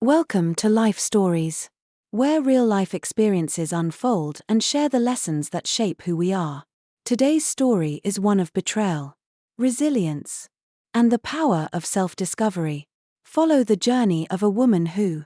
Welcome to Life Stories, where real-life experiences unfold and share the lessons that shape who we are. Today's story is one of betrayal, resilience, and the power of self-discovery. Follow the journey of a woman who,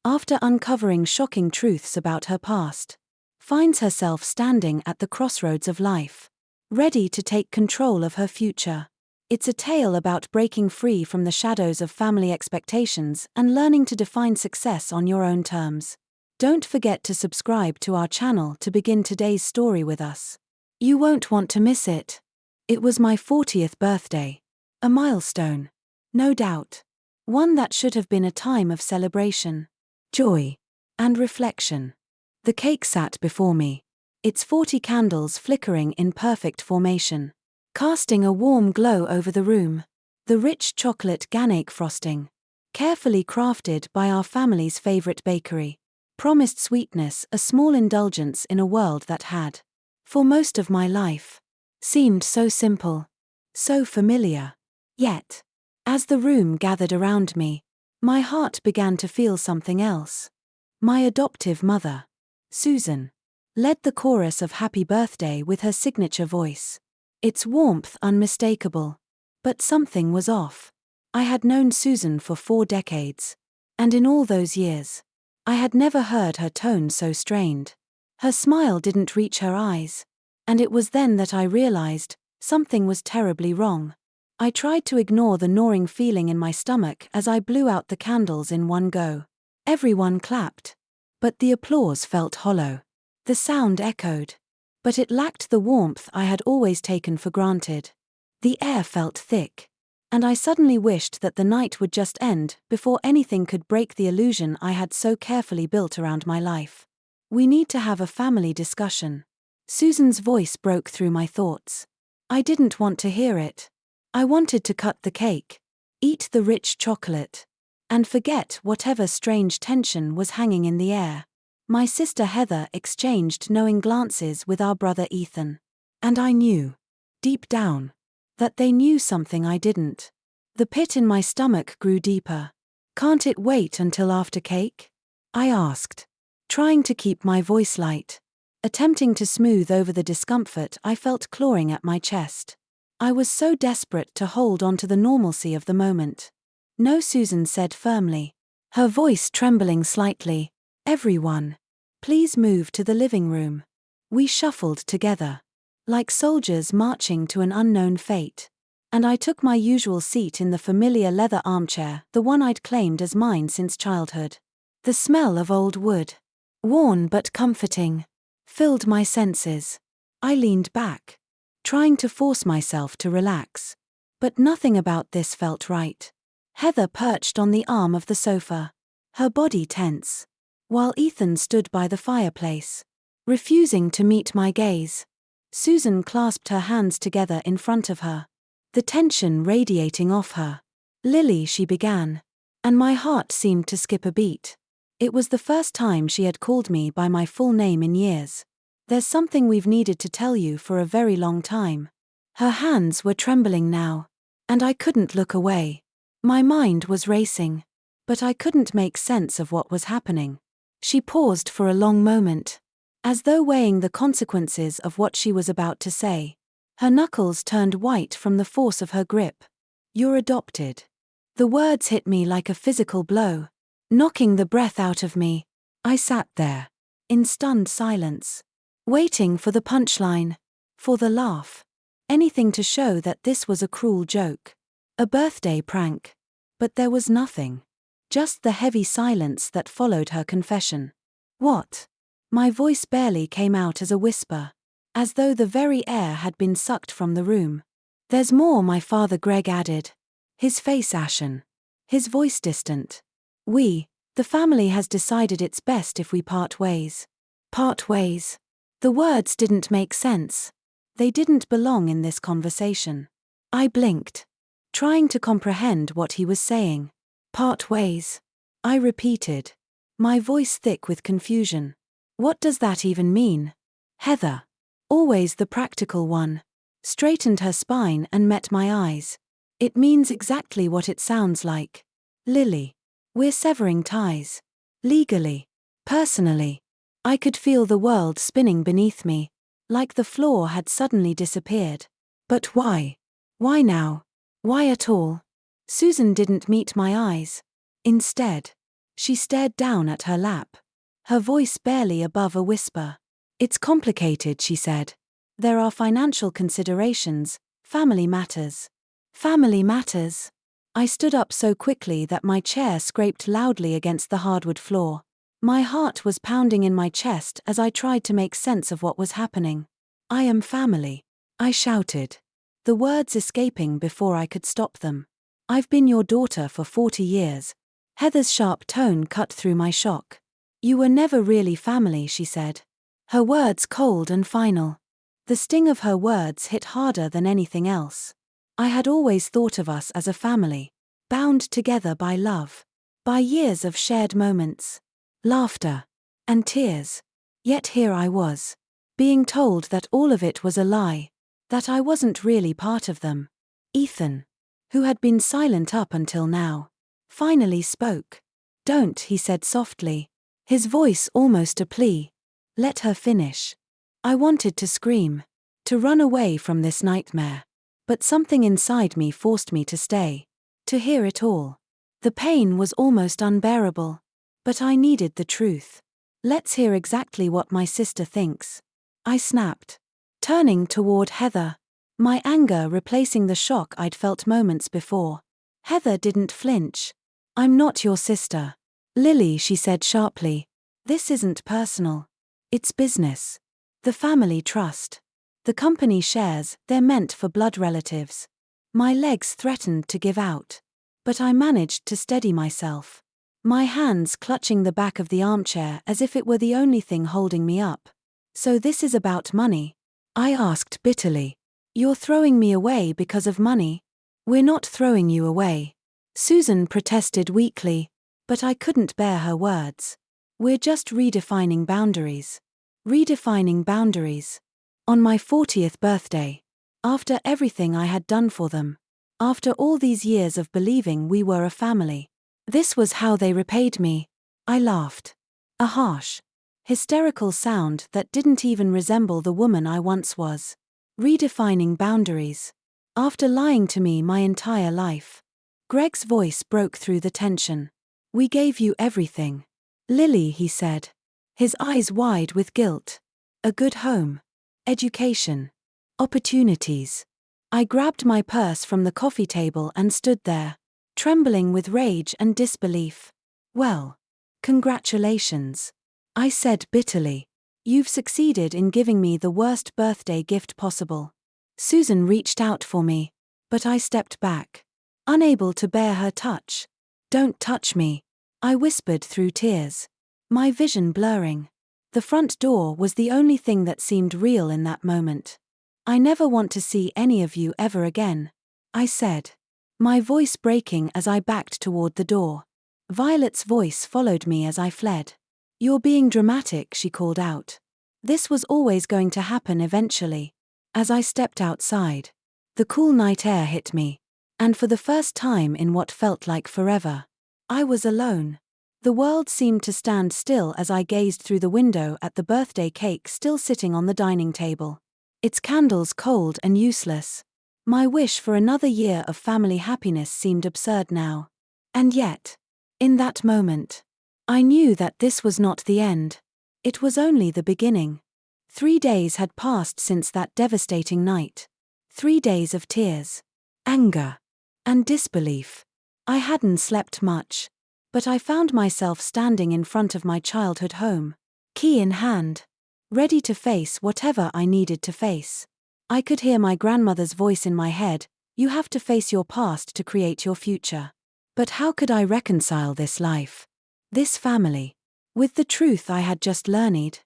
after uncovering shocking truths about her past, finds herself standing at the crossroads of life, ready to take control of her future. It's a tale about breaking free from the shadows of family expectations and learning to define success on your own terms. Don't forget to subscribe to our channel to begin today's story with us. You won't want to miss it. It was my 40th birthday. A milestone. No doubt. One that should have been a time of celebration, joy, and reflection. The cake sat before me, its 40 candles flickering in perfect formation, casting a warm glow over the room. The rich chocolate ganache frosting, carefully crafted by our family's favorite bakery, promised sweetness, a small indulgence in a world that had, for most of my life, seemed so simple, so familiar. Yet, as the room gathered around me, my heart began to feel something else. My adoptive mother, Susan, led the chorus of Happy Birthday with her signature voice. Its warmth unmistakable. But something was off. I had known Susan for 4 decades. And in all those years, I had never heard her tone so strained. Her smile didn't reach her eyes. And it was then that I realized something was terribly wrong. I tried to ignore the gnawing feeling in my stomach as I blew out the candles in one go. Everyone clapped. But the applause felt hollow. The sound echoed. But it lacked the warmth I had always taken for granted. The air felt thick. And I suddenly wished that the night would just end before anything could break the illusion I had so carefully built around my life. We need to have a family discussion. Susan's voice broke through my thoughts. I didn't want to hear it. I wanted to cut the cake, eat the rich chocolate, and forget whatever strange tension was hanging in the air. My sister Heather exchanged knowing glances with our brother Ethan. And I knew, deep down, that they knew something I didn't. The pit in my stomach grew deeper. Can't it wait until after cake? I asked, trying to keep my voice light, attempting to smooth over the discomfort I felt clawing at my chest. I was so desperate to hold on to the normalcy of the moment. No, Susan said firmly, her voice trembling slightly. Everyone, please move to the living room. We shuffled together, like soldiers marching to an unknown fate. And I took my usual seat in the familiar leather armchair, the one I'd claimed as mine since childhood. The smell of old wood, worn but comforting, filled my senses. I leaned back, trying to force myself to relax. But nothing about this felt right. Heather perched on the arm of the sofa, her body tense, while Ethan stood by the fireplace, refusing to meet my gaze. Susan clasped her hands together in front of her, the tension radiating off her. Lily, she began, and my heart seemed to skip a beat. It was the first time she had called me by my full name in years. There's something we've needed to tell you for a very long time. Her hands were trembling now, and I couldn't look away. My mind was racing, but I couldn't make sense of what was happening. She paused for a long moment, as though weighing the consequences of what she was about to say. Her knuckles turned white from the force of her grip. You're adopted. The words hit me like a physical blow, knocking the breath out of me. I sat there, in stunned silence, waiting for the punchline, for the laugh. Anything to show that this was a cruel joke, a birthday prank. But there was nothing. Just the heavy silence that followed her confession. What? My voice barely came out as a whisper, as though the very air had been sucked from the room. There's more, my father Greg added, his face ashen, his voice distant. The family has decided it's best if we part ways. Part ways. The words didn't make sense. They didn't belong in this conversation. I blinked, trying to comprehend what he was saying. Part ways, I repeated, my voice thick with confusion. What does that even mean? Heather, always the practical one, straightened her spine and met my eyes. It means exactly what it sounds like. Lily. We're severing ties. Legally. Personally. I could feel the world spinning beneath me, like the floor had suddenly disappeared. But why? Why now? Why at all? Susan didn't meet my eyes. Instead, she stared down at her lap, her voice barely above a whisper. It's complicated, she said. There are financial considerations, family matters. Family matters. I stood up so quickly that my chair scraped loudly against the hardwood floor. My heart was pounding in my chest as I tried to make sense of what was happening. I am family, I shouted, the words escaping before I could stop them. I've been your daughter for 40 years. Heather's sharp tone cut through my shock. You were never really family, she said. Her words cold and final. The sting of her words hit harder than anything else. I had always thought of us as a family, bound together by love, by years of shared moments, laughter, and tears. Yet here I was, being told that all of it was a lie, that I wasn't really part of them. Ethan, who had been silent up until now, finally spoke. Don't, he said softly, his voice almost a plea. Let her finish. I wanted to scream, to run away from this nightmare. But something inside me forced me to stay, to hear it all. The pain was almost unbearable. But I needed the truth. Let's hear exactly what my sister thinks. I snapped, turning toward Heather, my anger replacing the shock I'd felt moments before. Heather didn't flinch. I'm not your sister, Lily, she said sharply. This isn't personal. It's business. The family trust. The company shares, they're meant for blood relatives. My legs threatened to give out. But I managed to steady myself, my hands clutching the back of the armchair as if it were the only thing holding me up. So this is about money? I asked bitterly. You're throwing me away because of money? We're not throwing you away. Susan protested weakly, but I couldn't bear her words. We're just redefining boundaries. Redefining boundaries. On my 40th birthday. After everything I had done for them. After all these years of believing we were a family. This was how they repaid me. I laughed. A harsh, hysterical sound that didn't even resemble the woman I once was. Redefining boundaries. After lying to me my entire life. Greg's voice broke through the tension. We gave you everything. Lily, he said, his eyes wide with guilt. A good home. Education. Opportunities. I grabbed my purse from the coffee table and stood there, trembling with rage and disbelief. Well, congratulations, I said bitterly. You've succeeded in giving me the worst birthday gift possible. Susan reached out for me, but I stepped back, unable to bear her touch. Don't touch me, I whispered through tears, my vision blurring. The front door was the only thing that seemed real in that moment. I never want to see any of you ever again, I said, my voice breaking as I backed toward the door. Violet's voice followed me as I fled. You're being dramatic, she called out. This was always going to happen eventually. As I stepped outside, the cool night air hit me, and for the first time in what felt like forever, I was alone. The world seemed to stand still as I gazed through the window at the birthday cake still sitting on the dining table, its candles cold and useless. My wish for another year of family happiness seemed absurd now. And yet, in that moment, I knew that this was not the end. It was only the beginning. 3 days had passed since that devastating night. 3 days of tears, anger, and disbelief. I hadn't slept much, but I found myself standing in front of my childhood home, key in hand, ready to face whatever I needed to face. I could hear my grandmother's voice in my head, you have to face your past to create your future. But how could I reconcile this life, this family, with the truth I had just learned?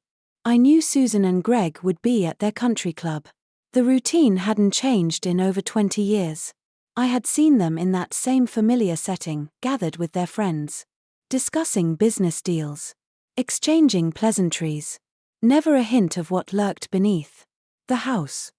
I knew Susan and Greg would be at their country club. The routine hadn't changed in over 20 years. I had seen them in that same familiar setting, gathered with their friends, discussing business deals, exchanging pleasantries. Never a hint of what lurked beneath. The house,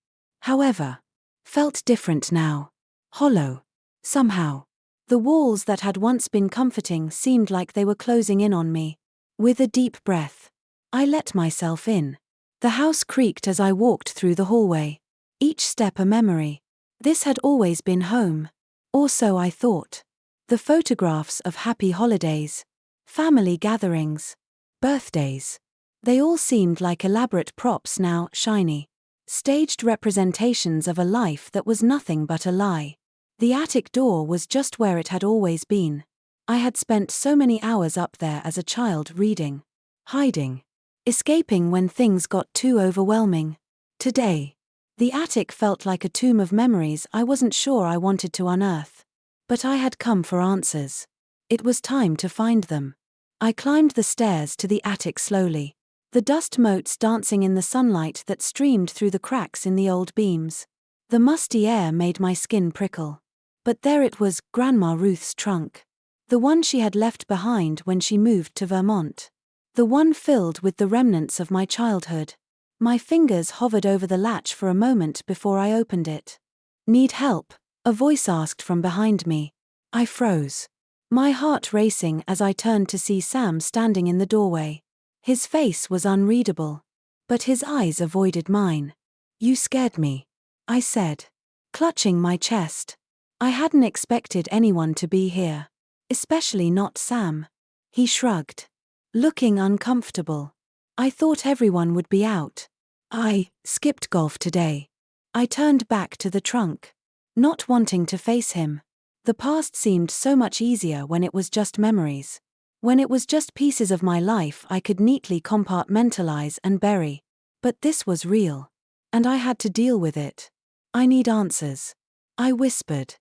however, felt different now. Hollow. Somehow. The walls that had once been comforting seemed like they were closing in on me. With a deep breath, I let myself in. The house creaked as I walked through the hallway. Each step a memory. This had always been home. Or so I thought. The photographs of happy holidays, family gatherings, birthdays. They all seemed like elaborate props now, shiny. Staged representations of a life that was nothing but a lie. The attic door was just where it had always been. I had spent so many hours up there as a child reading, hiding, escaping when things got too overwhelming. Today, the attic felt like a tomb of memories I wasn't sure I wanted to unearth. But I had come for answers. It was time to find them. I climbed the stairs to the attic slowly, the dust motes dancing in the sunlight that streamed through the cracks in the old beams. The musty air made my skin prickle. But there it was, Grandma Ruth's trunk. The one she had left behind when she moved to Vermont. The one filled with the remnants of my childhood. My fingers hovered over the latch for a moment before I opened it. "Need help?" a voice asked from behind me. I froze, my heart racing as I turned to see Sam standing in the doorway. His face was unreadable, but his eyes avoided mine. "You scared me," I said, clutching my chest. I hadn't expected anyone to be here, especially not Sam. He shrugged, looking uncomfortable. "I thought everyone would be out. I skipped golf today." I turned back to the trunk, not wanting to face him. The past seemed so much easier when it was just memories. When it was just pieces of my life I could neatly compartmentalize and bury. But this was real, and I had to deal with it. "I need answers," I whispered.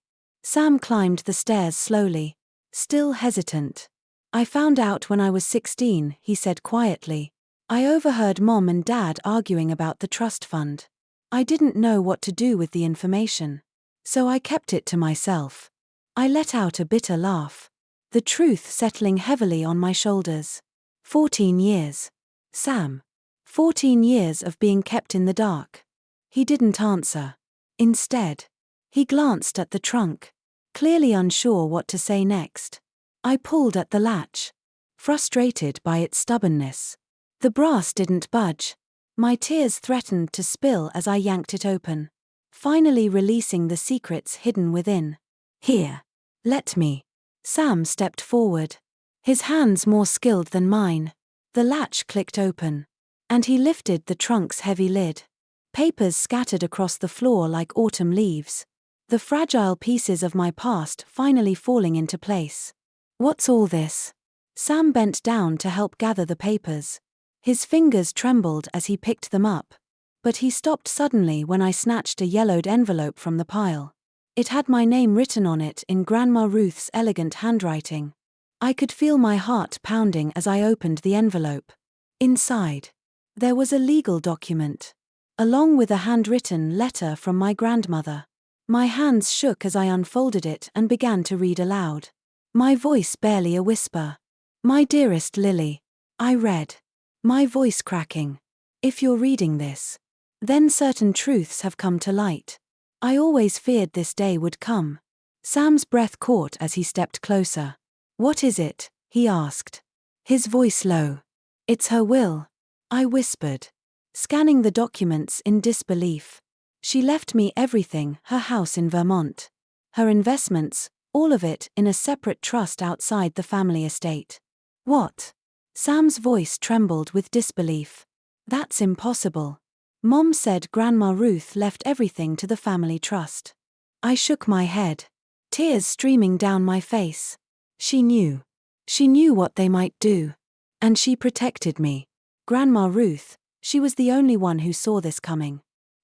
Sam climbed the stairs slowly, still hesitant. "I found out when I was 16, he said quietly. "I overheard Mom and Dad arguing about the trust fund. I didn't know what to do with the information, so I kept it to myself." I let out a bitter laugh, the truth settling heavily on my shoulders. 14 years. Sam. 14 years of being kept in the dark. He didn't answer. Instead, he glanced at the trunk, clearly unsure what to say next. I pulled at the latch, frustrated by its stubbornness. The brass didn't budge. My tears threatened to spill as I yanked it open, finally releasing the secrets hidden within. "Here. Let me." Sam stepped forward, his hands more skilled than mine. The latch clicked open, and he lifted the trunk's heavy lid. Papers scattered across the floor like autumn leaves, the fragile pieces of my past finally falling into place. "What's all this?" Sam bent down to help gather the papers. His fingers trembled as he picked them up, but he stopped suddenly when I snatched a yellowed envelope from the pile. It had my name written on it in Grandma Ruth's elegant handwriting. I could feel my heart pounding as I opened the envelope. Inside, there was a legal document, along with a handwritten letter from my grandmother. My hands shook as I unfolded it and began to read aloud, my voice barely a whisper. "My dearest Lily," I read, my voice cracking. "If you're reading this, then certain truths have come to light. I always feared this day would come." Sam's breath caught as he stepped closer. "What is it?" he asked, his voice low. "It's her will," I whispered, scanning the documents in disbelief. "She left me everything, her house in Vermont, her investments, all of it in a separate trust outside the family estate." "What?" Sam's voice trembled with disbelief. "That's impossible. Mom said Grandma Ruth left everything to the family trust." I shook my head, tears streaming down my face. She knew. She knew what they might do. And she protected me. Grandma Ruth, she was the only one who saw this coming.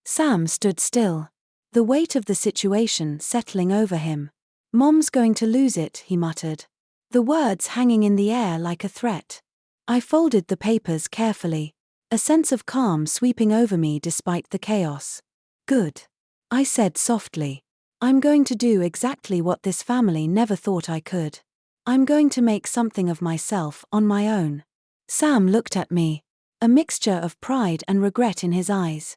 Sam stood still, the weight of the situation settling over him. "Mom's going to lose it," he muttered, the words hanging in the air like a threat. I folded the papers carefully, a sense of calm sweeping over me despite the chaos. "Good," I said softly. "I'm going to do exactly what this family never thought I could. I'm going to make something of myself on my own." Sam looked at me, a mixture of pride and regret in his eyes.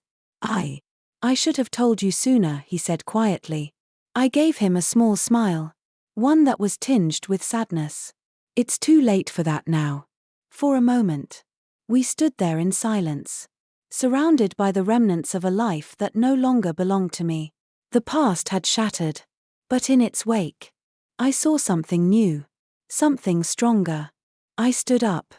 I should have told you sooner," he said quietly. I gave him a small smile. one that was tinged with sadness. It's too late for that now. For a moment, we stood there in silence, surrounded by the remnants of a life that no longer belonged to me. The past had shattered, but in its wake, I saw something new, something stronger. I stood up,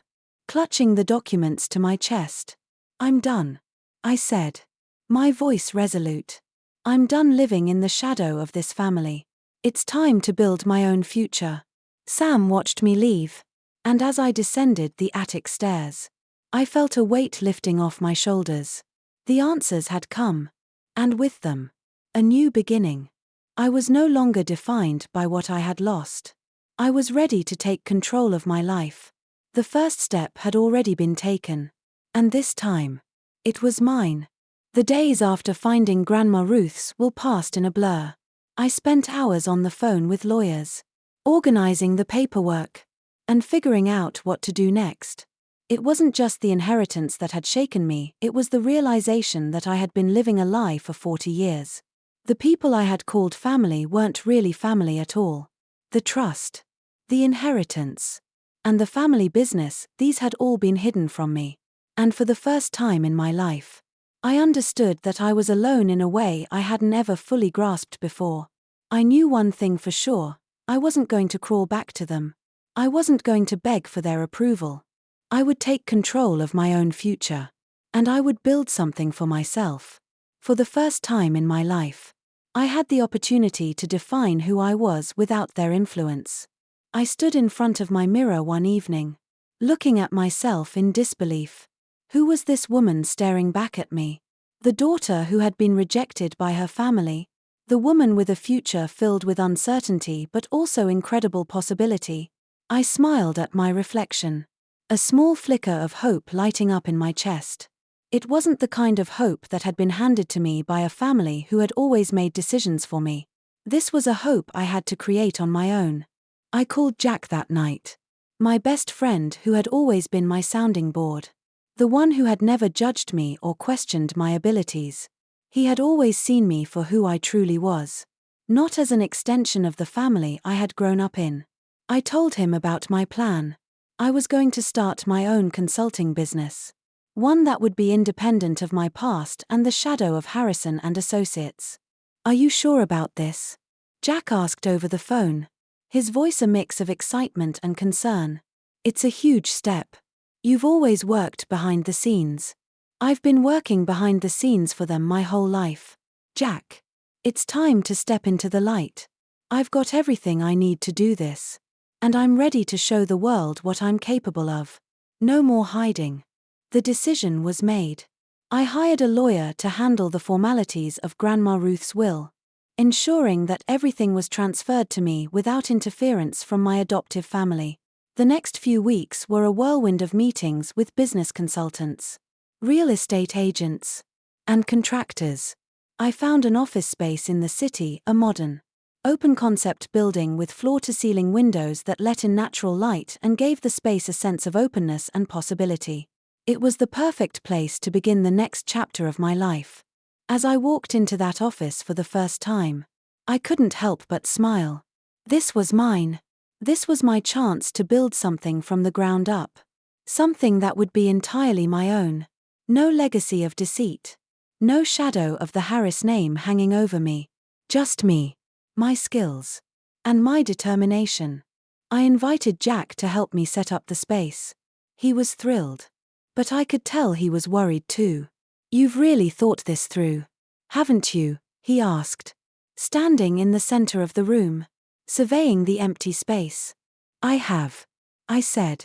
clutching the documents to my chest. I'm done, I said, my voice resolute. I'm done living in the shadow of this family. It's time to build my own future. Sam watched me leave, and as I descended the attic stairs, I felt a weight lifting off my shoulders. The answers had come, and with them, a new beginning. I was no longer defined by what I had lost. I was ready to take control of my life. The first step had already been taken, and this time, it was mine. The days after finding Grandma Ruth's will passed in a blur. I spent hours on the phone with lawyers, organizing the paperwork, and figuring out what to do next. It wasn't just the inheritance that had shaken me, it was the realization that I had been living a lie for 40 years. The people I had called family weren't really family at all. The trust, the inheritance, and the family business, these had all been hidden from me. And for the first time in my life, I understood that I was alone in a way I hadn't ever fully grasped before. I knew one thing for sure, I wasn't going to crawl back to them. I wasn't going to beg for their approval. I would take control of my own future, and I would build something for myself. For the first time in my life, I had the opportunity to define who I was without their influence. I stood in front of my mirror one evening, looking at myself in disbelief. Who was this woman staring back at me? The daughter who had been rejected by her family, the woman with a future filled with uncertainty but also incredible possibility. I smiled at my reflection, a small flicker of hope lighting up in my chest. It wasn't the kind of hope that had been handed to me by a family who had always made decisions for me. This was a hope I had to create on my own. I called Jack that night, my best friend who had always been my sounding board. The one who had never judged me or questioned my abilities. He had always seen me for who I truly was, not as an extension of the family I had grown up in. I told him about my plan. I was going to start my own consulting business, one that would be independent of my past and the shadow of Harrison and Associates. Are you sure about this? Jack asked over the phone, his voice a mix of excitement and concern. It's a huge step. You've always worked behind the scenes. I've been working behind the scenes for them my whole life. Jack, it's time to step into the light. I've got everything I need to do this. And I'm ready to show the world what I'm capable of. No more hiding. The decision was made. I hired a lawyer to handle the formalities of Grandma Ruth's will, ensuring that everything was transferred to me without interference from my adoptive family. The next few weeks were a whirlwind of meetings with business consultants, real estate agents, and contractors. I found an office space in the city, a modern, open-concept building with floor-to-ceiling windows that let in natural light and gave the space a sense of openness and possibility. It was the perfect place to begin the next chapter of my life. As I walked into that office for the first time, I couldn't help but smile. This was mine. This was my chance to build something from the ground up. Something that would be entirely my own. No legacy of deceit. No shadow of the Harris name hanging over me. Just me, my skills, and my determination. I invited Jack to help me set up the space. He was thrilled. But I could tell he was worried too. You've really thought this through, haven't you? He asked, standing in the center of the room, surveying the empty space. I have, I said,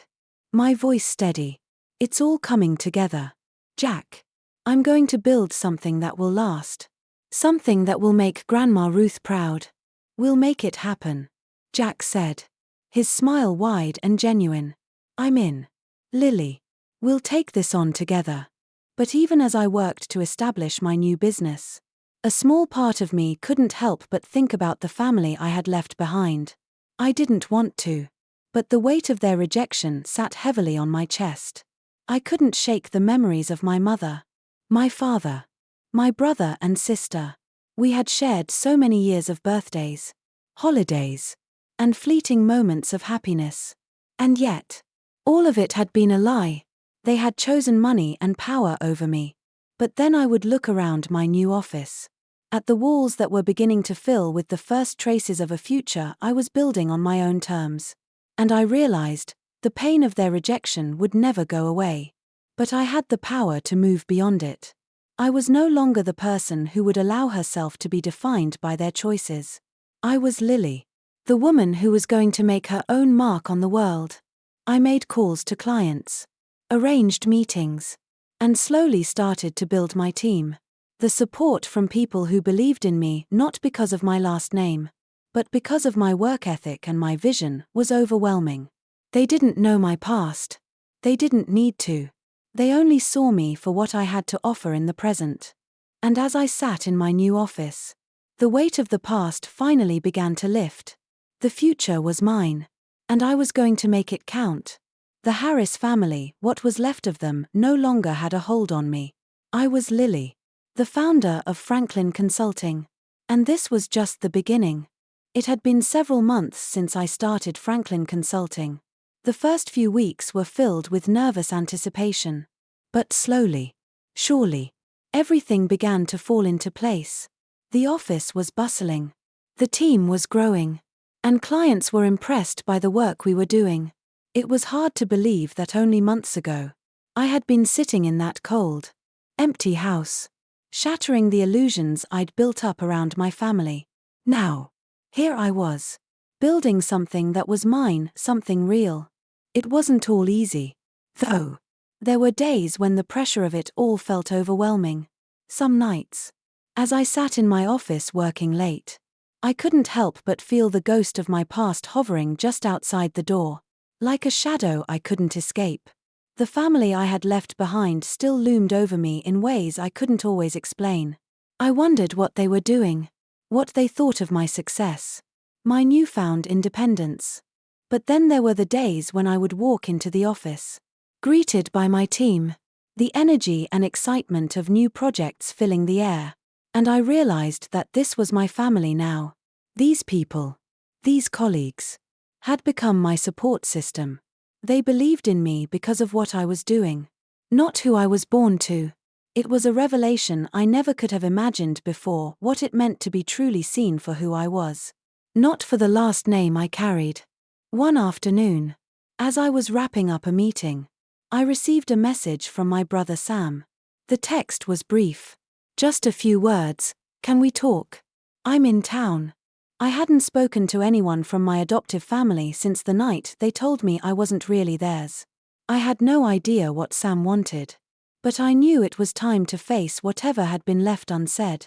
my voice steady. It's all coming together. Jack, I'm going to build something that will last. Something that will make Grandma Ruth proud. We'll make it happen, Jack said, his smile wide and genuine. I'm in. Lily, we'll take this on together. But even as I worked to establish my new business, a small part of me couldn't help but think about the family I had left behind. I didn't want to, but the weight of their rejection sat heavily on my chest. I couldn't shake the memories of my mother, my father, my brother and sister. We had shared so many years of birthdays, holidays, and fleeting moments of happiness. And yet, all of it had been a lie. They had chosen money and power over me. But then I would look around my new office, at the walls that were beginning to fill with the first traces of a future I was building on my own terms. And I realized, the pain of their rejection would never go away. But I had the power to move beyond it. I was no longer the person who would allow herself to be defined by their choices. I was Lily, the woman who was going to make her own mark on the world. I made calls to clients, arranged meetings, and slowly started to build my team. The support from people who believed in me not because of my last name, but because of my work ethic and my vision was overwhelming. They didn't know my past. They didn't need to. They only saw me for what I had to offer in the present. And as I sat in my new office, the weight of the past finally began to lift. The future was mine, and I was going to make it count. The Harris family, what was left of them, no longer had a hold on me. I was Lily, the founder of Franklin Consulting. And this was just the beginning. It had been several months since I started Franklin Consulting. The first few weeks were filled with nervous anticipation. But slowly, surely, everything began to fall into place. The office was bustling. The team was growing. And clients were impressed by the work we were doing. It was hard to believe that only months ago, I had been sitting in that cold, empty house, shattering the illusions I'd built up around my family. Now, here I was, building something that was mine, something real. It wasn't all easy, though. There were days when the pressure of it all felt overwhelming. Some nights, as I sat in my office working late, I couldn't help but feel the ghost of my past hovering just outside the door, like a shadow I couldn't escape. The family I had left behind still loomed over me in ways I couldn't always explain. I wondered what they were doing, what they thought of my success, my newfound independence. But then there were the days when I would walk into the office, greeted by my team, the energy and excitement of new projects filling the air, and I realized that this was my family now. These people, these colleagues, had become my support system. They believed in me because of what I was doing, not who I was born to. It was a revelation I never could have imagined before, what it meant to be truly seen for who I was, not for the last name I carried. One afternoon, as I was wrapping up a meeting, I received a message from my brother Sam. The text was brief. Just a few words: "Can we talk? I'm in town." I hadn't spoken to anyone from my adoptive family since the night they told me I wasn't really theirs. I had no idea what Sam wanted. But I knew it was time to face whatever had been left unsaid.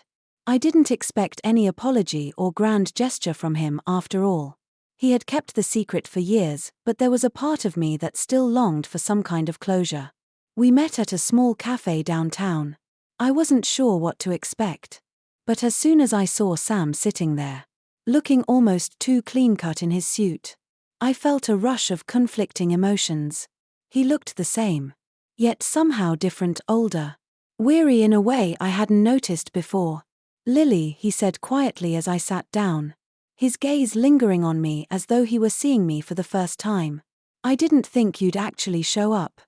I didn't expect any apology or grand gesture from him after all. He had kept the secret for years, but there was a part of me that still longed for some kind of closure. We met at a small cafe downtown. I wasn't sure what to expect. But as soon as I saw Sam sitting there, looking almost too clean-cut in his suit, I felt a rush of conflicting emotions. He looked the same, yet somehow different, older, weary in a way I hadn't noticed before. "Lily," he said quietly as I sat down, his gaze lingering on me as though he were seeing me for the first time. "I didn't think you'd actually show up."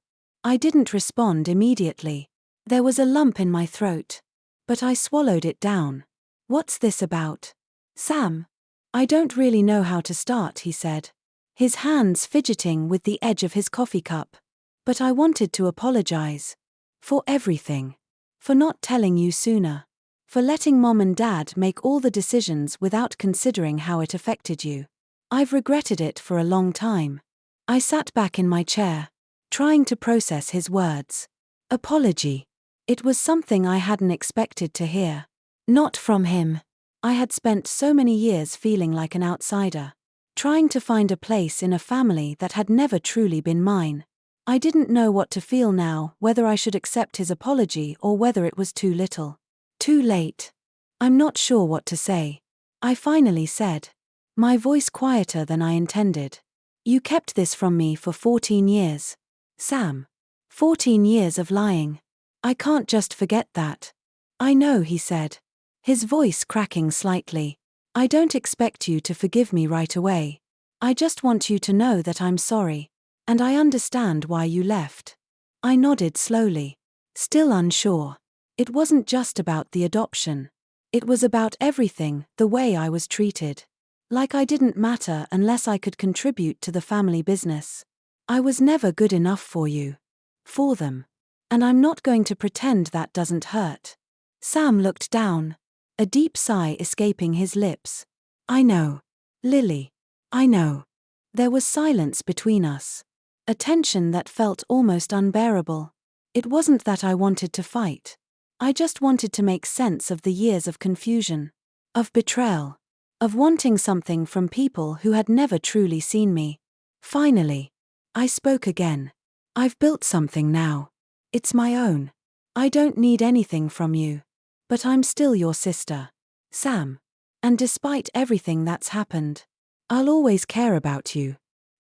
I didn't respond immediately. There was a lump in my throat, but I swallowed it down. "What's this about, Sam?" "I don't really know how to start," he said, his hands fidgeting with the edge of his coffee cup. "But I wanted to apologize. For everything. For not telling you sooner. For letting Mom and Dad make all the decisions without considering how it affected you. I've regretted it for a long time." I sat back in my chair, trying to process his words. Apology. It was something I hadn't expected to hear. Not from him. I had spent so many years feeling like an outsider, trying to find a place in a family that had never truly been mine. I didn't know what to feel now, whether I should accept his apology or whether it was too little. Too late. "I'm not sure what to say," I finally said, my voice quieter than I intended. "You kept this from me for 14 years. Sam. 14 years of lying. I can't just forget that." "I know," he said, his voice cracking slightly. "I don't expect you to forgive me right away. I just want you to know that I'm sorry. And I understand why you left. I nodded slowly, still unsure. It wasn't just about the adoption. It was about everything, the way I was treated. Like I didn't matter unless I could contribute to the family business. I was never good enough for you. For them. And I'm not going to pretend that doesn't hurt. Sam looked down, a deep sigh escaping his lips. I know. Lily. I know. There was silence between us. A tension that felt almost unbearable. It wasn't that I wanted to fight. I just wanted to make sense of the years of confusion. Of betrayal. Of wanting something from people who had never truly seen me. Finally. I spoke again. I've built something now. It's my own. I don't need anything from you. But I'm still your sister. Sam. And despite everything that's happened, I'll always care about you.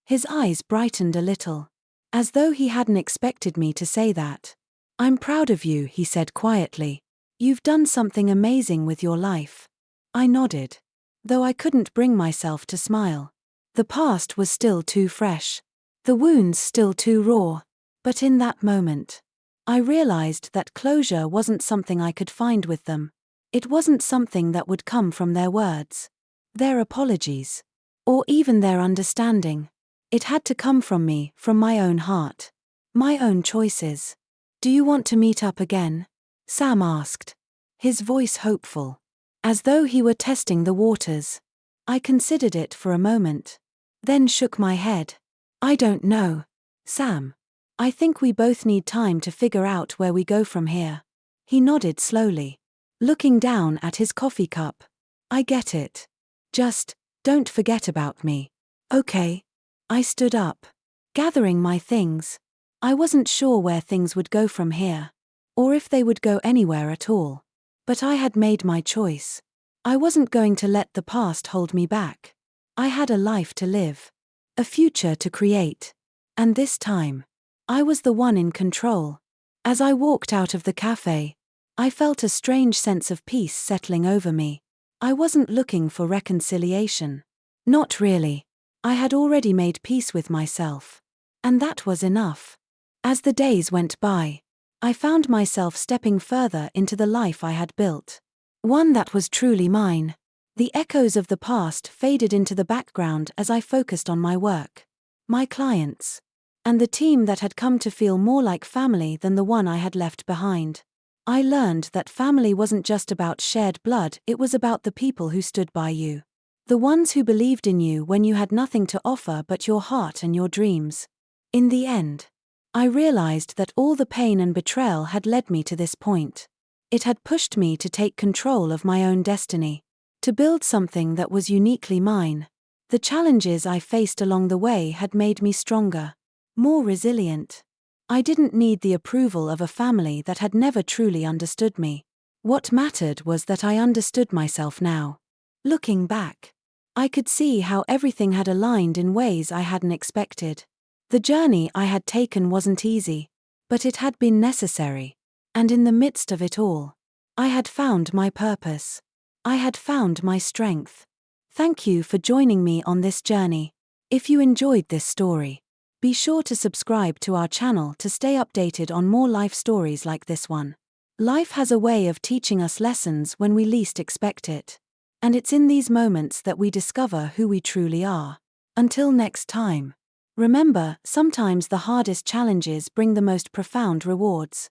His eyes brightened a little. As though he hadn't expected me to say that. I'm proud of you, he said quietly. You've done something amazing with your life. I nodded. Though I couldn't bring myself to smile. The past was still too fresh. The wounds still too raw. But in that moment, I realized that closure wasn't something I could find with them. It wasn't something that would come from their words, their apologies, or even their understanding. It had to come from me, from my own heart. My own choices. Do you want to meet up again? Sam asked. His voice hopeful. As though he were testing the waters. I considered it for a moment. Then shook my head. I don't know. Sam. I think we both need time to figure out where we go from here. He nodded slowly. Looking down at his coffee cup. I get it. Just, don't forget about me. Okay. I stood up. Gathering my things. I wasn't sure where things would go from here. Or if they would go anywhere at all. But I had made my choice. I wasn't going to let the past hold me back. I had a life to live. A future to create. And this time, I was the one in control. As I walked out of the cafe, I felt a strange sense of peace settling over me. I wasn't looking for reconciliation. Not really. I had already made peace with myself. And that was enough. As the days went by, I found myself stepping further into the life I had built. One that was truly mine. The echoes of the past faded into the background as I focused on my work, my clients, and the team that had come to feel more like family than the one I had left behind. I learned that family wasn't just about shared blood, it was about the people who stood by you. The ones who believed in you when you had nothing to offer but your heart and your dreams. In the end, I realized that all the pain and betrayal had led me to this point. It had pushed me to take control of my own destiny. To build something that was uniquely mine. The challenges I faced along the way had made me stronger. More resilient. I didn't need the approval of a family that had never truly understood me. What mattered was that I understood myself now. Looking back, I could see how everything had aligned in ways I hadn't expected. The journey I had taken wasn't easy, but it had been necessary. And in the midst of it all, I had found my purpose. I had found my strength. Thank you for joining me on this journey. If you enjoyed this story, be sure to subscribe to our channel to stay updated on more life stories like this one. Life has a way of teaching us lessons when we least expect it. And it's in these moments that we discover who we truly are. Until next time. Remember, sometimes the hardest challenges bring the most profound rewards.